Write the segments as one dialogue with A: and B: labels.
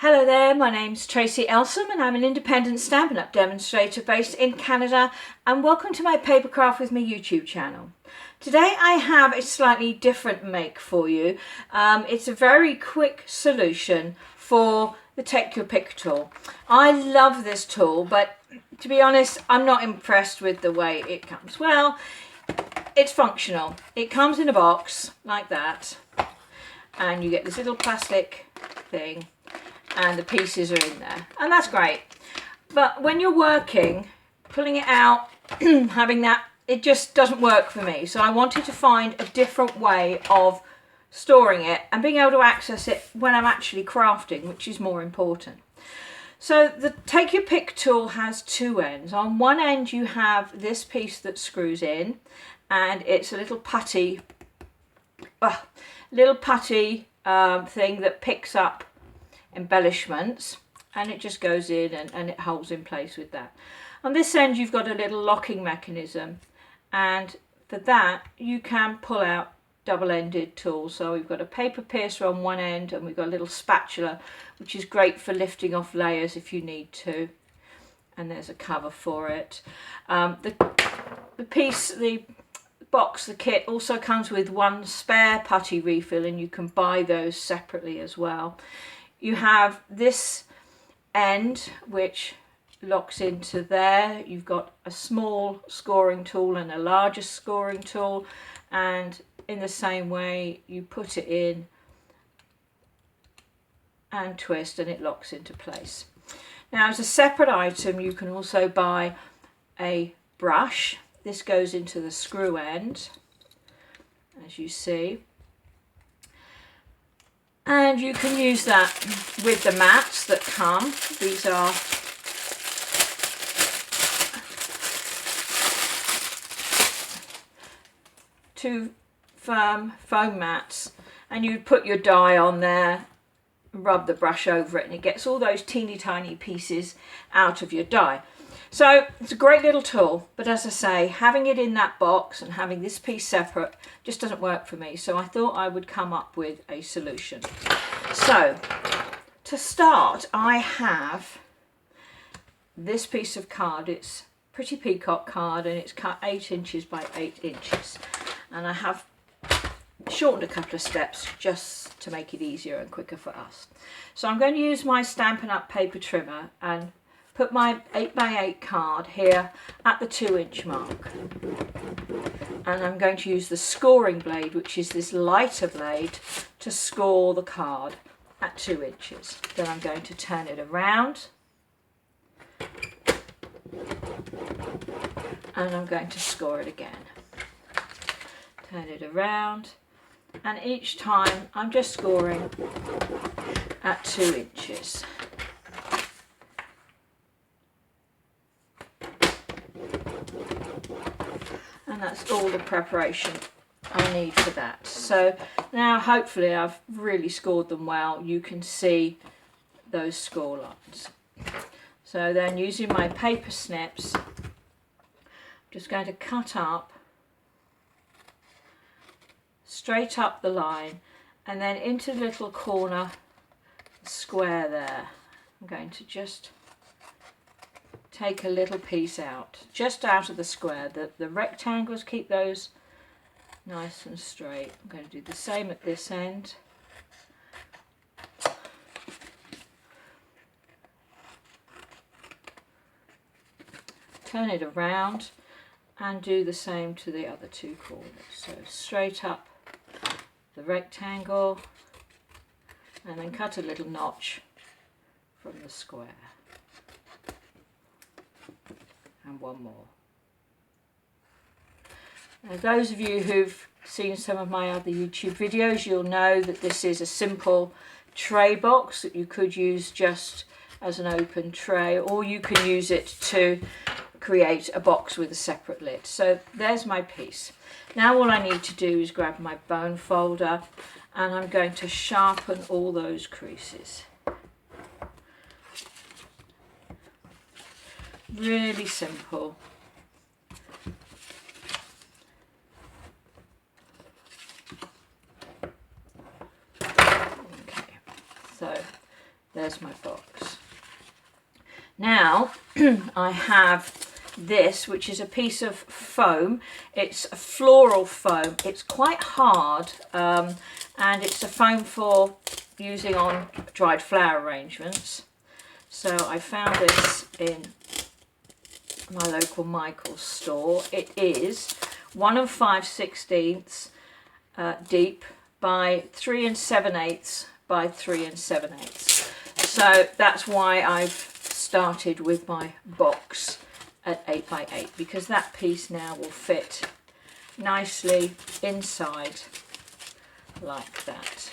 A: Hello there, my name's Tracy Elsom and I'm an independent Stampin' Up! Demonstrator based in Canada, and welcome to my Papercraft with Me YouTube channel. Today I have a slightly different make for you. It's a very quick solution for the Take Your Pick tool. I love this tool, but to be honest, I'm not impressed with the way it comes. Well, it's functional. It comes in a box like that, and you get this little plastic thing, and the pieces are in there, and that's great. But when you're working, pulling it out, having that, it just doesn't work for me. So I wanted to find a different way of storing it and being able to access it when I'm actually crafting, which is more important. So the Take Your Pick tool has two ends. On one end you have this piece that screws in, and it's a little putty thing that picks up embellishments, and it just goes in and it holds in place with that. On this end you've got a little locking mechanism, and for that you can pull out double-ended tools. So we've got a paper piercer on one end, and we've got a little spatula which is great for lifting off layers if you need to, and there's a cover for it. The box, the kit, also comes with one spare putty refill, and you can buy those separately as well. You have this end which locks into there. You've got a small scoring tool and a larger scoring tool, and in the same way you put it in and twist and it locks into place. Now, as a separate item, you can also buy a brush. This goes into the screw end, as you see, and you can use that with the mats that come. These are two firm foam mats, and you put your die on there, rub the brush over it, and it gets all those teeny tiny pieces out of your die. So it's a great little tool, but as I say, having it in that box and having this piece separate just doesn't work for me. So I thought I would come up with a solution. So to start, I have this piece of card. It's Pretty Peacock card, and it's cut 8 inches by 8 inches. And I have shortened a couple of steps just to make it easier and quicker for us. So I'm going to use my Stampin' Up! Paper trimmer and put my 8x8 card here at the 2-inch mark, and I'm going to use the scoring blade, which is this lighter blade, to score the card at 2 inches. Then I'm going to turn it around, and I'm going to score it again. Turn it around, and each time I'm just scoring at 2 inches. And that's all the preparation I need for that. So now hopefully I've really scored them well. You can see those score lines. So then, using my paper snips, I'm just going to cut up straight up the line, and then into the little corner square there, I'm going to just take a little piece out, just out of the square. The rectangles, keep those nice and straight. I'm going to do the same at this end. Turn it around and do the same to the other two corners. So straight up the rectangle, and then cut a little notch from the square. And one more. Now, those of you who've seen some of my other YouTube videos, you'll know that this is a simple tray box that you could use just as an open tray, or you can use it to create a box with a separate lid. So there's my piece. Now all I need to do is grab my bone folder, and I'm going to sharpen all those creases. Really simple. Okay, so there's my Now I have this, which is a piece of foam. It's a floral foam. It's quite hard, and it's a foam for using on dried flower arrangements. So I found this in my local Michael's store. It is 1 5/16 deep by 3 7/8 by 3 7/8. So that's why I've started with my box at 8 by 8, because that piece now will fit nicely inside like that,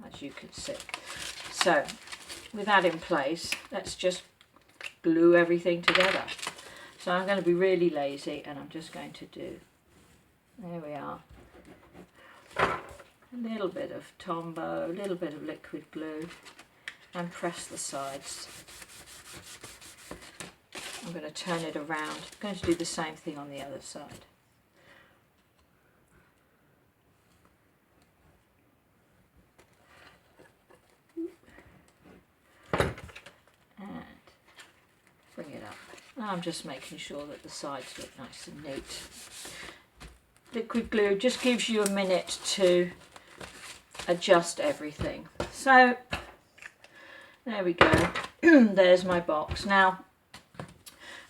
A: as you can see. So with that in place, let's just glue everything together. So I'm going to be really lazy, and I'm just going to do, there we are, a little bit of Tombow, a little bit of liquid glue, and press the sides. I'm going to turn it around. I'm going to do the same thing on the other side. And bring it up. Now I'm just making sure that the sides look nice and neat. Liquid glue just gives you a minute to adjust everything. So there we go. There's my box. Now,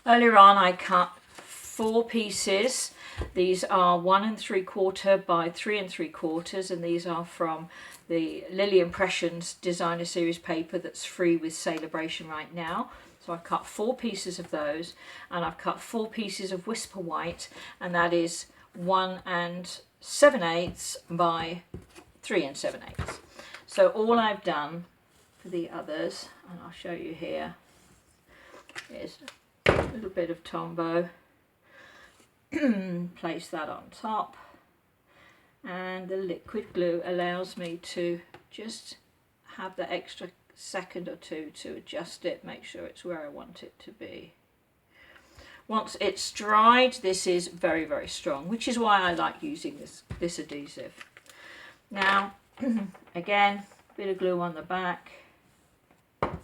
A: earlier on I cut 4 pieces. These are 1 3/4 by 3 3/4, and these are from the Lily Impressions Designer Series paper that's free with Celebration right now. So I've cut 4 pieces of those, and I've cut 4 pieces of Whisper White, and that is 1 7/8 by 3 7/8. So all I've done for the others, and I'll show you here, is a little bit of Tombow, place that on top, and the liquid glue allows me to just have the extra second or two to adjust it, make sure it's where I want it to be. Once it's dried, this is very, very strong, which is why I like using this adhesive. Now, again, a bit of glue on the back. And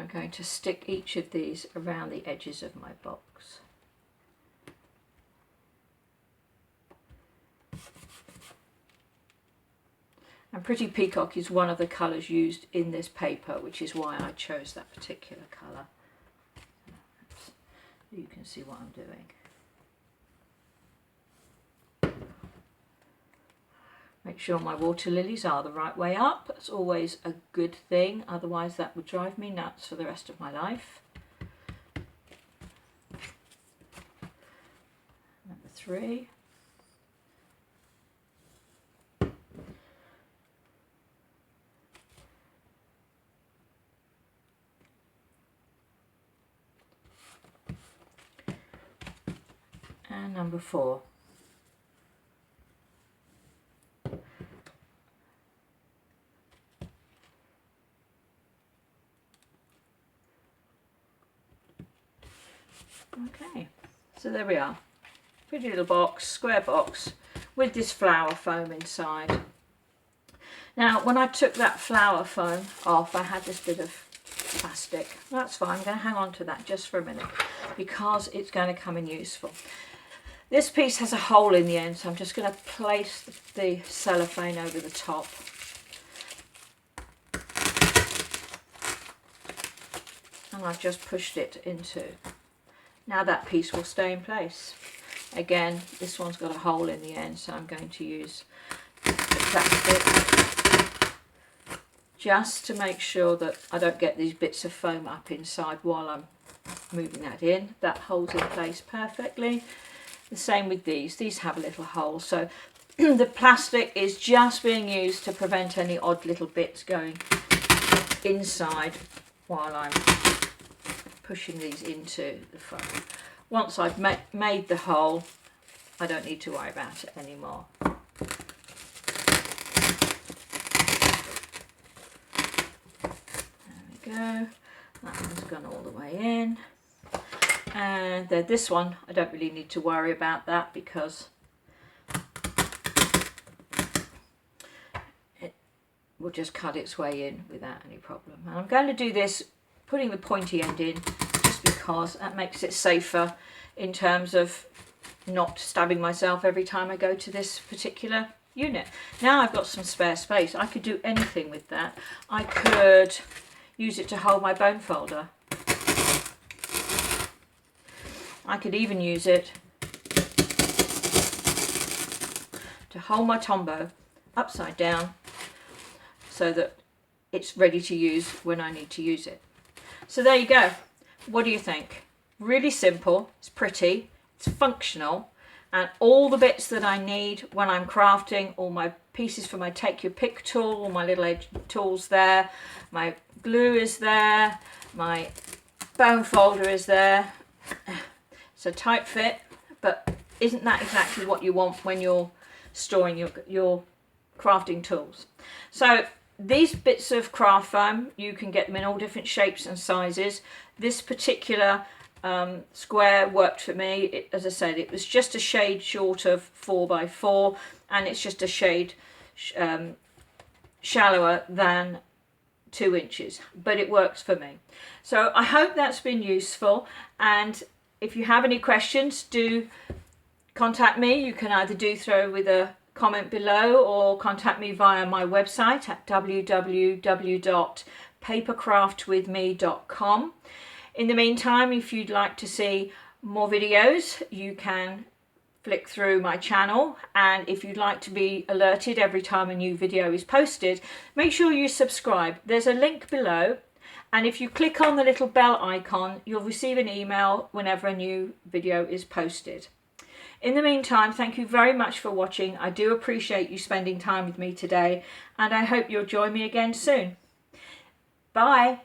A: I'm going to stick each of these around the edges of my box. And Pretty Peacock is one of the colours used in this paper, which is why I chose that particular colour. You can see what I'm doing. Make sure my water lilies are the right way up. That's always a good thing, otherwise that would drive me nuts for the rest of my life. Number 3. And number 4. Okay, so there we are. Pretty little box, square box, with this flower foam inside. Now, when I took that flower foam off, I had this bit of plastic. That's fine, I'm going to hang on to that just for a minute, because it's going to come in useful. This piece has a hole in the end, so I'm just going to place the cellophane over the top. And I've just pushed it into. Now that piece will stay in place. Again, this one's got a hole in the end, so I'm going to use the plastic just to make sure that I don't get these bits of foam up inside while I'm moving that in. That holds in place perfectly. The same with these. These have a little hole, so the plastic is just being used to prevent any odd little bits going inside while I'm pushing these into the foam. Once I've made the hole, I don't need to worry about it anymore. There we go. That one's gone all the way in. And then this one, I don't really need to worry about that, because it will just cut its way in without any problem. And I'm going to do this putting the pointy end in just because that makes it safer in terms of not stabbing myself every time I go to this particular unit. Now I've got some spare space. I could do anything with that. I could use it to hold my bone folder. I could even use it to hold my Tombow upside down so that it's ready to use when I need to use it. So there you go. What do you think? Really simple, it's pretty, it's functional, and all the bits that I need when I'm crafting, all my pieces for my Take Your Pick tool, all my little edge tools there, my glue is there, my bone folder is there. It's a tight fit, but isn't that exactly what you want when you're storing your crafting tools? So these bits of craft foam, you can get them in all different shapes and sizes. This particular square worked for me. As I said, it was just a shade short of 4x4, and it's just a shade shallower than 2 inches, but it works for me. So I hope that's been useful, and if you have any questions, do contact me. You can either do so with a comment below or contact me via my website at www.papercraftwithme.com. In the meantime, if you'd like to see more videos, you can flick through my channel, and if you'd like to be alerted every time a new video is posted, make sure you subscribe. There's a link below, and if you click on the little bell icon, you'll receive an email whenever a new video is posted. In the meantime, thank you very much for watching. I do appreciate you spending time with me today, and I hope you'll join me again soon. Bye.